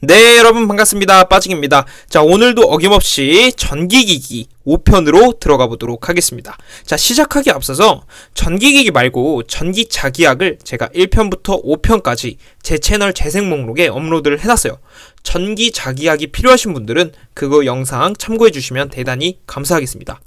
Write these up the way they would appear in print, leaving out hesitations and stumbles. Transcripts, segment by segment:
네, 여러분 반갑습니다. 빠직입니다. 자, 오늘도 어김없이 전기기기 5편으로 들어가 보도록 하겠습니다. 자, 시작하기 앞서서 전기기기 말고 전기자기약을 제가 1편부터 5편까지 제 채널 재생 목록에 업로드를 해놨어요. 전기자기약이 필요하신 분들은 그거 영상 참고해 주시면 대단히 감사하겠습니다.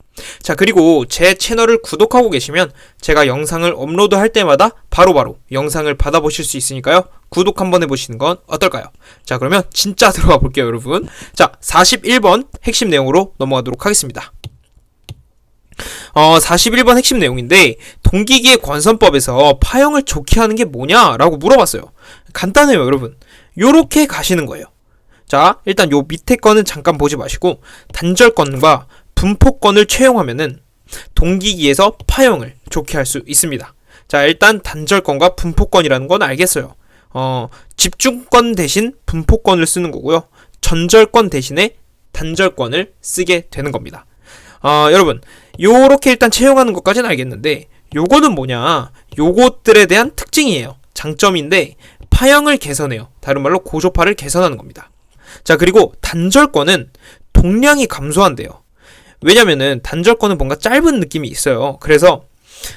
자, 그리고 제 채널을 구독하고 계시면 제가 영상을 업로드할 때마다 바로바로 영상을 받아보실 수 있으니까요. 구독 한번 해보시는 건 어떨까요? 자, 그러면 진짜 들어가 볼게요, 여러분. 자, 41번 핵심 내용으로 넘어가도록 하겠습니다. 41번 핵심 내용인데, 동기기의 권선법에서 파형을 좋게 하는 게 뭐냐라고 물어봤어요. 간단해요, 여러분. 요렇게 가시는 거예요. 자, 일단 요 밑에 거는 잠깐 보지 마시고 단절권과 분포권을 채용하면은 동기기에서 파형을 좋게 할 수 있습니다. 자, 일단 단절권과 분포권이라는 건 알겠어요. 집중권 대신 분포권을 쓰는 거고요. 전절권 대신에 단절권을 쓰게 되는 겁니다. 여러분, 요렇게 일단 채용하는 것까지는 알겠는데, 요거는 뭐냐? 요것들에 대한 특징이에요. 장점인데 파형을 개선해요. 다른 말로 고조파를 개선하는 겁니다. 자, 그리고 단절권은 동량이 감소한대요. 왜냐면은 단절권은 뭔가 짧은 느낌이 있어요. 그래서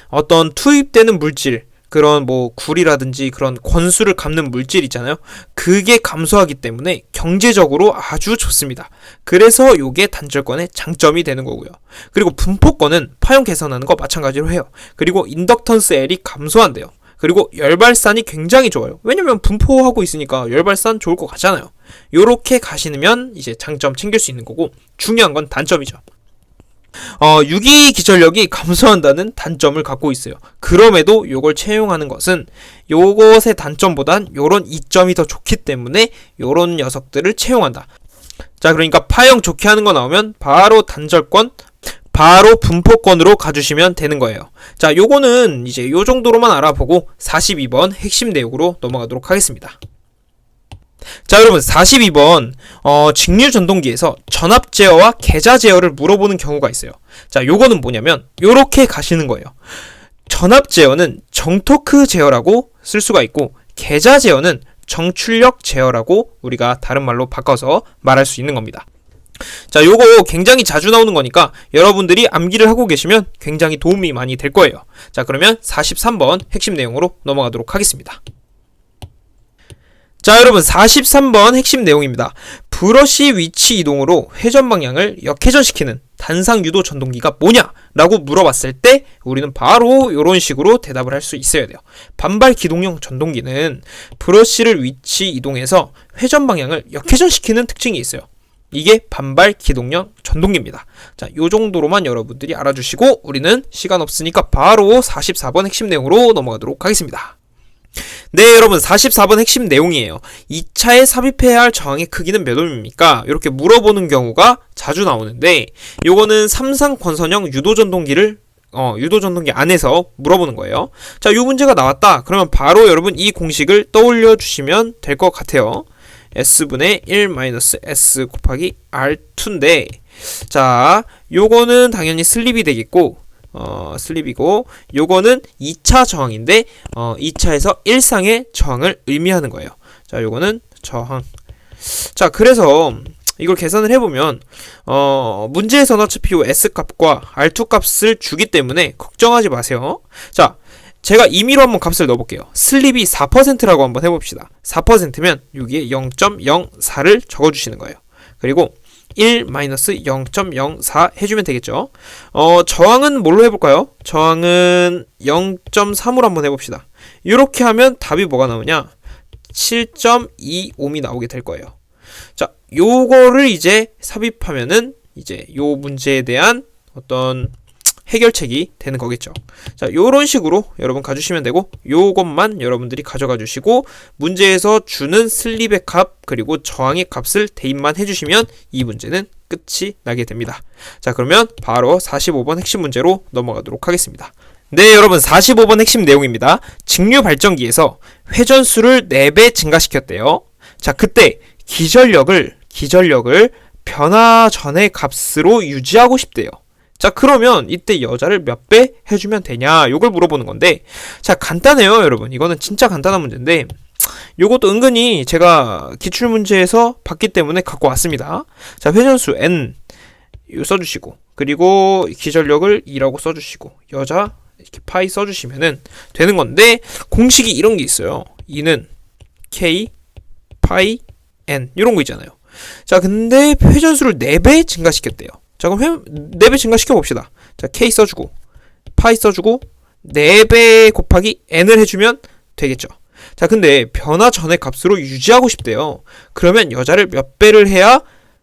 어떤 투입되는 물질, 그런 뭐 굴이라든지 그런 권수를 감는 물질 있잖아요. 그게 감소하기 때문에 경제적으로 아주 좋습니다. 그래서 요게 단절권의 장점이 되는 거고요. 그리고 분포권은 파형 개선하는 거 마찬가지로 해요. 그리고 인덕턴스 L이 감소한대요. 그리고 열발산이 굉장히 좋아요. 왜냐면 분포하고 있으니까 열발산 좋을 것 같잖아요. 요렇게 가시면 이제 장점 챙길 수 있는 거고, 중요한 건 단점이죠. 유기 기전력이 감소한다는 단점을 갖고 있어요. 그럼에도 요걸 채용하는 것은 요것의 단점보단 요런 이점이 더 좋기 때문에 요런 녀석들을 채용한다. 자, 그러니까 파형 좋게 하는 거 나오면 바로 단절권, 바로 분포권으로 가주시면 되는 거예요. 자, 요거는 이제 요 정도로만 알아보고 42번 핵심 내용으로 넘어가도록 하겠습니다. 자, 여러분 42번 직류 전동기에서 전압 제어와 계좌 제어를 물어보는 경우가 있어요. 자, 요거는 뭐냐면 요렇게 가시는 거예요. 전압 제어는 정토크 제어라고 쓸 수가 있고, 계좌 제어는 정출력 제어라고 우리가 다른 말로 바꿔서 말할 수 있는 겁니다. 자, 요거 굉장히 자주 나오는 거니까 여러분들이 암기를 하고 계시면 굉장히 도움이 많이 될 거예요. 자, 그러면 43번 핵심 내용으로 넘어가도록 하겠습니다. 자, 여러분 43번 핵심 내용입니다. 브러쉬 위치 이동으로 회전 방향을 역회전시키는 단상 유도 전동기가 뭐냐? 라고 물어봤을 때 우리는 바로 이런 식으로 대답을 할 수 있어야 돼요. 반발 기동형 전동기는 브러쉬를 위치 이동해서 회전 방향을 역회전시키는 특징이 있어요. 이게 반발 기동형 전동기입니다. 자, 요 정도로만 여러분들이 알아주시고 우리는 시간 없으니까 바로 44번 핵심 내용으로 넘어가도록 하겠습니다. 네, 여러분 44번 핵심 내용이에요. 2차에 삽입해야 할 저항의 크기는 몇 ohm입니까? 이렇게 물어보는 경우가 자주 나오는데, 요거는 삼상 권선형 유도전동기를 유도전동기 안에서 물어보는 거예요. 자, 요 문제가 나왔다. 그러면 바로 여러분 이 공식을 떠올려 주시면 될 것 같아요. S분의 1-S 곱하기 R2인데, 자, 요거는 당연히 슬립이 되겠고, 슬립이고, 요거는 2차 저항인데 2차에서 1상의 저항을 의미하는 거예요. 자, 요거는 저항. 자, 그래서 이걸 계산을 해보면 문제에서는 어차피 요 S값과 R2 값을 주기 때문에 걱정하지 마세요. 자, 제가 임의로 한번 값을 넣어볼게요. 슬립이 4%라고 한번 해봅시다. 4%면 여기에 0.04를 적어주시는 거예요. 그리고 1-0.04 해주면 되겠죠. 저항은 뭘로 해볼까요? 저항은 0.3으로 한번 해봅시다. 이렇게 하면 답이 뭐가 나오냐? 7.2ohm이 나오게 될 거예요. 자, 요거를 이제 삽입하면은 이제 요 문제에 대한 어떤 해결책이 되는 거겠죠. 자, 요런 식으로 여러분 가주시면 되고, 요것만 여러분들이 가져가 주시고 문제에서 주는 슬립의 값 그리고 저항의 값을 대입만 해주시면 이 문제는 끝이 나게 됩니다. 자, 그러면 바로 45번 핵심 문제로 넘어가도록 하겠습니다. 네, 여러분 45번 핵심 내용입니다. 직류 발전기에서 회전수를 4배 증가시켰대요. 자, 그때 기전력을 변화 전의 값으로 유지하고 싶대요. 자, 그러면 이때 여자를 몇 배 해주면 되냐, 요걸 물어보는 건데, 자, 간단해요, 여러분. 이거는 진짜 간단한 문제인데, 요것도 은근히 제가 기출문제에서 봤기 때문에 갖고 왔습니다. 자, 회전수 n 요 써주시고, 그리고 기전력을 2라고 써주시고, 여자 이렇게 파이 써주시면은 되는 건데, 공식이 이런 게 있어요. 2는 k 파이 n 이런 거 있잖아요. 자, 근데 회전수를 4배 증가시켰대요. 자, 그럼 4배 증가시켜 봅시다. 자, k 써주고 파이 써주고 4배 곱하기 n을 해주면 되겠죠. 자, 근데 변화 전의 값으로 유지하고 싶대요. 그러면 여자를 몇 배를 해야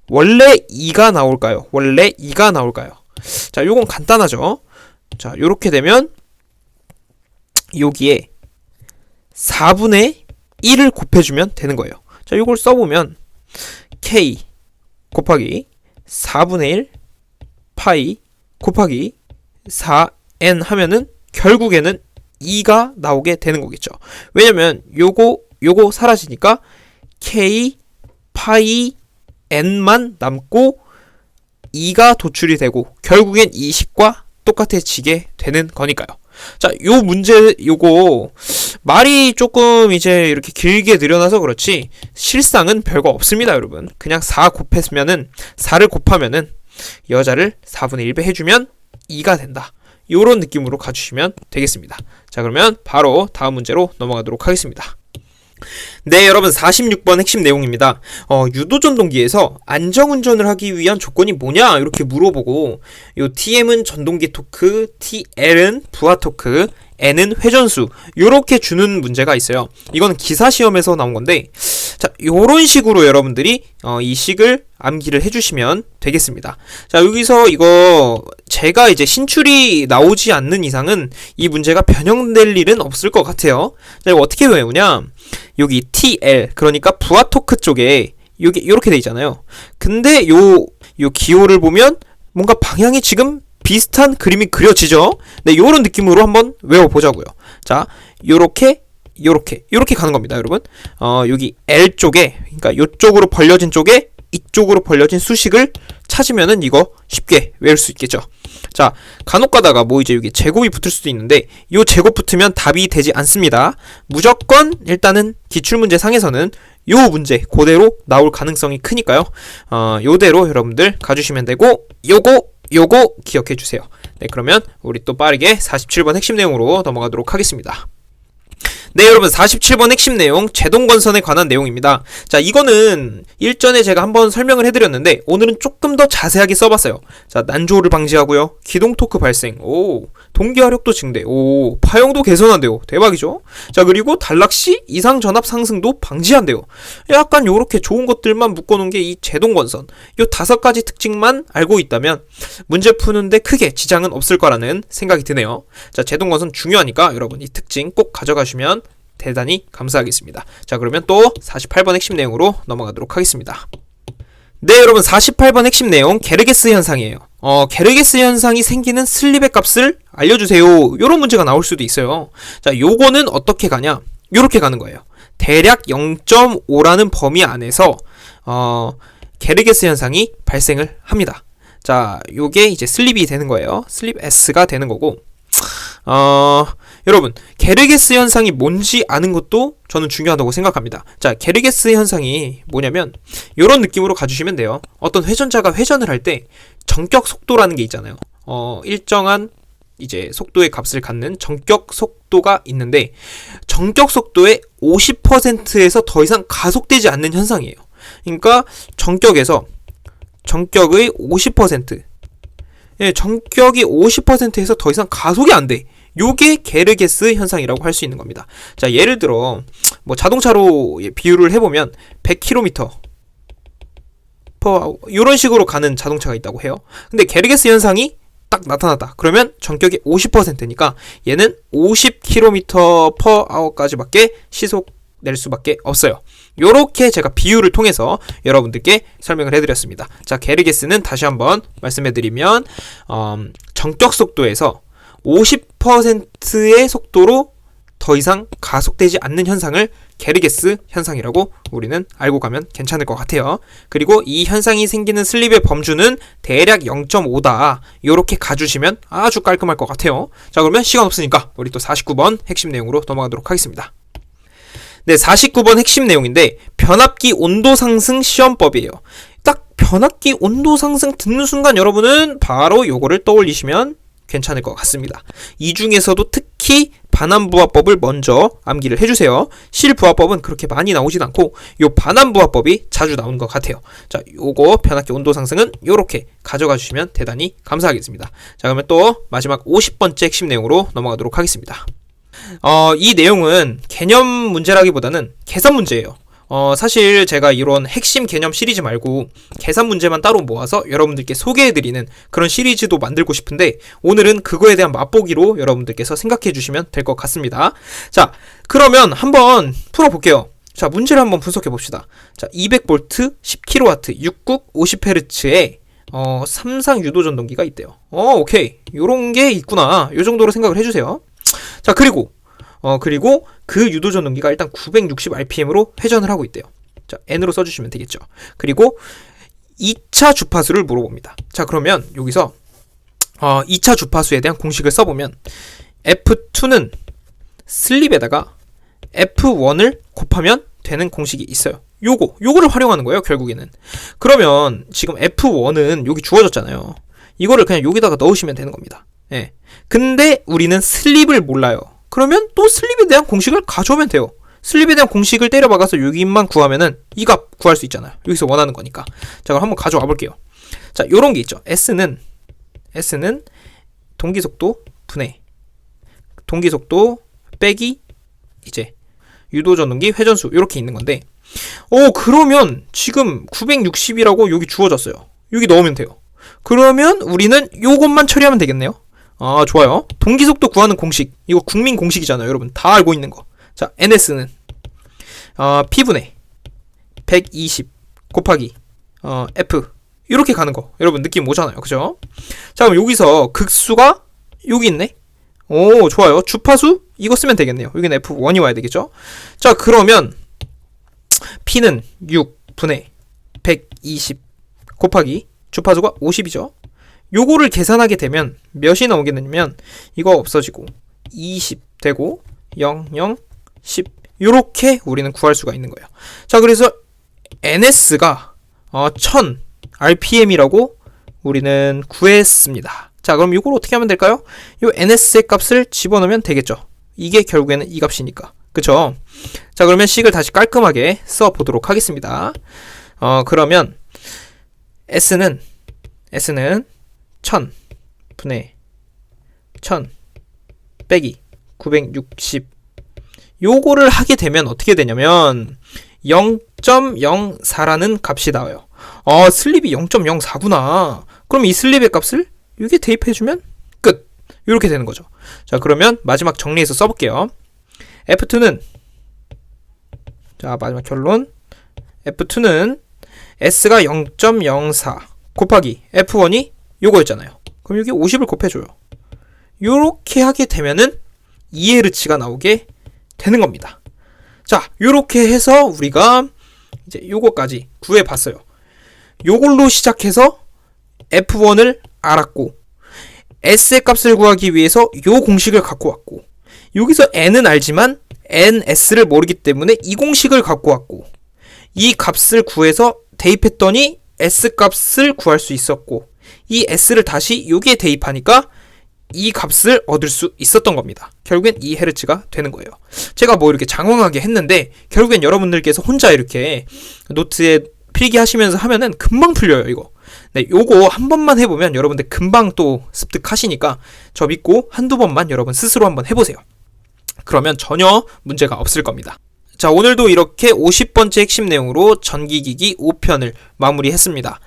원래 2가 나올까요? 원래 2가 나올까요? 자, 요건 간단하죠. 자, 요렇게 되면 여기에 4분의 1을 곱해주면 되는 거예요. 자, 요걸 써보면 k 곱하기 4분의 1 파이 곱하기 4n 하면은 결국에는 2가 나오게 되는 거겠죠. 왜냐면 요거 사라지니까 k 파이 n만 남고 2가 도출이 되고 결국엔 이 식과 똑같아지게 되는 거니까요. 자, 요 문제 요거 말이 조금 이제 이렇게 길게 늘어나서 그렇지 실상은 별거 없습니다, 여러분. 그냥 4를 곱하면은 여자를 4분의 1배 해주면 2가 된다. 요런 느낌으로 가주시면 되겠습니다. 자, 그러면 바로 다음 문제로 넘어가도록 하겠습니다. 네, 여러분 46번 핵심 내용입니다. 유도전동기에서 안정운전을 하기 위한 조건이 뭐냐 이렇게 물어보고, 요 TM은 전동기 토크, TL은 부하 토크, N은 회전수 요렇게 주는 문제가 있어요. 이거는 기사시험에서 나온 건데, 자, 요런 식으로 여러분들이 이 식을 암기를 해주시면 되겠습니다. 자, 여기서 이거 제가 이제 신출이 나오지 않는 이상은 이 문제가 변형될 일은 없을 것 같아요. 자, 이거 어떻게 외우냐? 여기 TL, 그러니까 부하 토크 쪽에 여기 이렇게 돼 있잖아요. 근데 요 기호를 보면 뭔가 방향이 지금 비슷한 그림이 그려지죠? 네, 요런 느낌으로 한번 외워보자고요. 자, 요렇게 가는 겁니다, 여러분. 여기 L 쪽에, 그러니까 요쪽으로 벌려진 쪽에 이쪽으로 벌려진 수식을 찾으면은 이거 쉽게 외울 수 있겠죠. 자, 간혹 가다가 뭐 이제 여기 제곱이 붙을 수도 있는데 요 제곱 붙으면 답이 되지 않습니다. 무조건 일단은 기출문제 상에서는 요 문제 그대로 나올 가능성이 크니까요. 요대로 여러분들 가주시면 되고, 요거 기억해 주세요. 네, 그러면 우리 또 빠르게 47번 핵심 내용으로 넘어가도록 하겠습니다. 네, 여러분 47번 핵심 내용 제동건선에 관한 내용입니다. 자, 이거는 일전에 제가 한번 설명을 해드렸는데 오늘은 조금 더 자세하게 써봤어요. 자, 난조를 방지하고요, 기동 토크 발생, 동기화력도 증대, 파형도 개선한대요. 대박이죠? 자, 그리고 단락시 이상 전압 상승도 방지한대요. 약간 요렇게 좋은 것들만 묶어놓은 게 이 제동건선. 요 5가지 특징만 알고 있다면 문제 푸는데 크게 지장은 없을 거라는 생각이 드네요. 자, 제동건선 중요하니까 여러분 이 특징 꼭 가져가시면 대단히 감사하겠습니다. 자, 그러면 또 48번 핵심 내용으로 넘어가도록 하겠습니다. 네, 여러분 48번 핵심 내용 게르게스 현상이에요. 게르게스 현상이 생기는 슬립의 값을 알려주세요. 요런 문제가 나올 수도 있어요. 자, 요거는 어떻게 가냐? 요렇게 가는 거예요. 대략 0.5라는 범위 안에서 게르게스 현상이 발생을 합니다. 자, 요게 이제 슬립이 되는 거예요. 슬립 S가 되는 거고, 여러분 게르게스 현상이 뭔지 아는 것도 저는 중요하다고 생각합니다. 자, 게르게스 현상이 뭐냐면 이런 느낌으로 가주시면 돼요. 어떤 회전자가 회전을 할 때 정격 속도라는 게 있잖아요. 일정한 이제 속도의 값을 갖는 정격 속도가 있는데, 정격 속도의 50%에서 더 이상 가속되지 않는 현상이에요. 그러니까 정격의 50%, 정격이 50%에서 더 이상 가속이 안 돼. 요게 게르게스 현상이라고 할 수 있는 겁니다. 자, 예를 들어 뭐 자동차로 비유를 해보면 100km 이런 식으로 가는 자동차가 있다고 해요. 근데 게르게스 현상이 딱 나타났다. 그러면 정격이 50%니까 얘는 50km/h까지밖에 시속 낼 수밖에 없어요. 요렇게 제가 비유를 통해서 여러분들께 설명을 해드렸습니다. 자, 게르게스는 다시 한번 말씀해드리면 정격 속도에서 50%의 속도로 더 이상 가속되지 않는 현상을 게르게스 현상이라고 우리는 알고 가면 괜찮을 것 같아요. 그리고 이 현상이 생기는 슬립의 범주는 대략 0.5다. 요렇게 가주시면 아주 깔끔할 것 같아요. 자, 그러면 시간 없으니까 우리 또 49번 핵심 내용으로 넘어가도록 하겠습니다. 네, 49번 핵심 내용인데 변압기 온도 상승 시험법이에요. 딱 변압기 온도 상승 듣는 순간 여러분은 바로 요거를 떠올리시면 괜찮을 것 같습니다. 이 중에서도 특히 반환부하법을 먼저 암기를 해주세요. 실부하법은 그렇게 많이 나오진 않고 요 반환부하법이 자주 나오는 것 같아요. 자, 요거 변압기 온도 상승은 요렇게 가져가 주시면 대단히 감사하겠습니다. 자, 그러면 또 마지막 50번째 핵심 내용으로 넘어가도록 하겠습니다. 이 내용은 개념 문제라기보다는 계산 문제예요. 사실 제가 이런 핵심 개념 시리즈 말고 계산 문제만 따로 모아서 여러분들께 소개해드리는 그런 시리즈도 만들고 싶은데 오늘은 그거에 대한 맛보기로 여러분들께서 생각해 주시면 될 것 같습니다. 자, 그러면 한번 풀어볼게요. 자, 문제를 한번 분석해 봅시다. 자, 200V, 10kW, 6국, 50Hz에 3상 유도 전동기가 있대요. 오케이. 요런 게 있구나. 요 정도로 생각을 해주세요. 자, 그리고 그 유도 전동기가 일단 960rpm으로 회전을 하고 있대요. 자, N으로 써주시면 되겠죠. 그리고 2차 주파수를 물어봅니다. 자, 그러면 여기서 2차 주파수에 대한 공식을 써보면 F2는 슬립에다가 F1을 곱하면 되는 공식이 있어요. 요거를 활용하는 거예요, 결국에는. 그러면 지금 F1은 여기 주어졌잖아요. 이거를 그냥 여기다가 넣으시면 되는 겁니다. 예. 근데 우리는 슬립을 몰라요. 그러면 또 슬립에 대한 공식을 가져오면 돼요. 슬립에 대한 공식을 때려박아서 여기만 구하면은 이 값 구할 수 있잖아요. 여기서 원하는 거니까. 자, 그럼 한번 가져와 볼게요. 자, 요런 게 있죠. S는 동기속도 분해 동기속도 빼기 이제 유도전동기 회전수 이렇게 있는 건데 그러면 지금 960이라고 여기 주어졌어요. 여기 넣으면 돼요. 그러면 우리는 요것만 처리하면 되겠네요. 아, 좋아요. 동기속도 구하는 공식. 이거 국민 공식이잖아요, 여러분. 다 알고 있는 거. 자, NS는 P분의 120 곱하기 F. 이렇게 가는 거. 여러분 느낌 오잖아요. 그죠? 자, 그럼 여기서 극수가 여기 있네. 오, 좋아요. 주파수 이거 쓰면 되겠네요. 여기는 F1이 와야 되겠죠? 자, 그러면 P는 6분의 120 곱하기 주파수가 50이죠. 요거를 계산하게 되면 몇이 나오겠냐면 이거 없어지고 20 되고 0, 0, 10 요렇게 우리는 구할 수가 있는 거예요. 자, 그래서 NS가 1000 RPM이라고 우리는 구했습니다. 자, 그럼 이걸 어떻게 하면 될까요? 요 NS의 값을 집어넣으면 되겠죠. 이게 결국에는 이 값이니까. 그쵸? 자, 그러면 식을 다시 깔끔하게 써보도록 하겠습니다. 그러면 S는 1000 분의 1000 빼기 960 요거를 하게 되면 어떻게 되냐면 0.04라는 값이 나와요. 슬립이 0.04구나. 그럼 이 슬립의 값을 여기에 대입해주면 끝. 이렇게 되는 거죠. 자, 그러면 마지막 정리해서 써볼게요. F2는 자, 마지막 결론 F2는 S가 0.04 곱하기 F1이 요거였잖아요. 그럼 여기 50을 곱해줘요. 요렇게 하게 되면은 2Hz가 나오게 되는 겁니다. 자, 요렇게 해서 우리가 이제 요거까지 구해봤어요. 요걸로 시작해서 F1을 알았고 S의 값을 구하기 위해서 요 공식을 갖고 왔고 여기서 N은 알지만 NS를 모르기 때문에 이 공식을 갖고 왔고 이 값을 구해서 대입했더니 S 값을 구할 수 있었고 이 S를 다시 여기에 대입하니까 이 값을 얻을 수 있었던 겁니다. 결국엔 2Hz가 되는 거예요. 제가 뭐 이렇게 장황하게 했는데 결국엔 여러분들께서 혼자 이렇게 노트에 필기하시면서 하면은 금방 풀려요, 이거. 네, 요거 한 번만 해보면 여러분들 금방 또 습득하시니까 저 믿고 한두 번만 여러분 스스로 한번 해보세요. 그러면 전혀 문제가 없을 겁니다. 자, 오늘도 이렇게 50번째 핵심 내용으로 전기기기 5편을 마무리했습니다.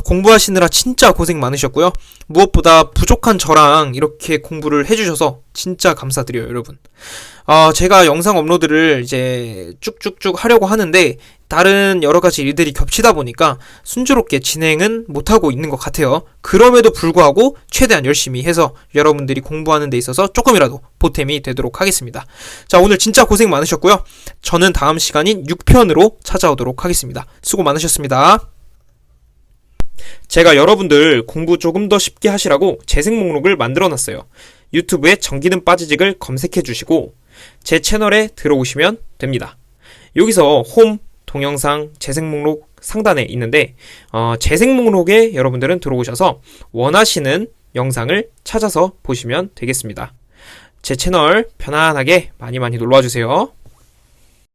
공부하시느라 진짜 고생 많으셨고요. 무엇보다 부족한 저랑 이렇게 공부를 해주셔서 진짜 감사드려요, 여러분. 제가 영상 업로드를 이제 쭉쭉쭉 하려고 하는데 다른 여러가지 일들이 겹치다 보니까 순조롭게 진행은 못하고 있는 것 같아요. 그럼에도 불구하고 최대한 열심히 해서 여러분들이 공부하는 데 있어서 조금이라도 보탬이 되도록 하겠습니다. 자, 오늘 진짜 고생 많으셨고요. 저는 다음 시간인 6편으로 찾아오도록 하겠습니다. 수고 많으셨습니다. 제가 여러분들 공부 조금 더 쉽게 하시라고 재생 목록을 만들어 놨어요. 유튜브에 전기는 빠지직을 검색해 주시고 제 채널에 들어오시면 됩니다. 여기서 홈, 동영상, 재생 목록 상단에 있는데 재생 목록에 여러분들은 들어오셔서 원하시는 영상을 찾아서 보시면 되겠습니다. 제 채널 편안하게 많이 놀러와 주세요.